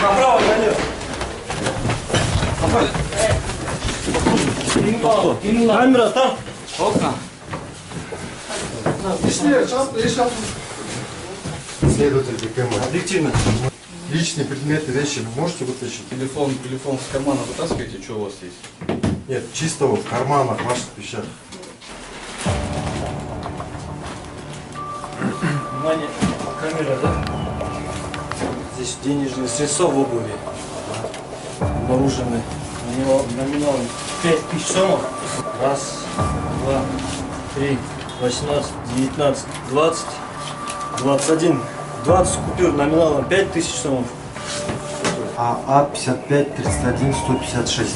Направо, налево. Камера там. Окна. Следователь ДКМ. Объективно. Личные предметы, вещи вы можете вытащить? Телефон с кармана вытаскиваете, что у вас есть? Нет, чисто в карманах, ваших вещах. Внимание, камера, да? Здесь денежные средства в обуви. Обнаружены номиналом 5000 сомов. Раз, два, три, 18, 19, 20, 21. 20 купюр номиналом 5000 сомов. АА 55 31 156.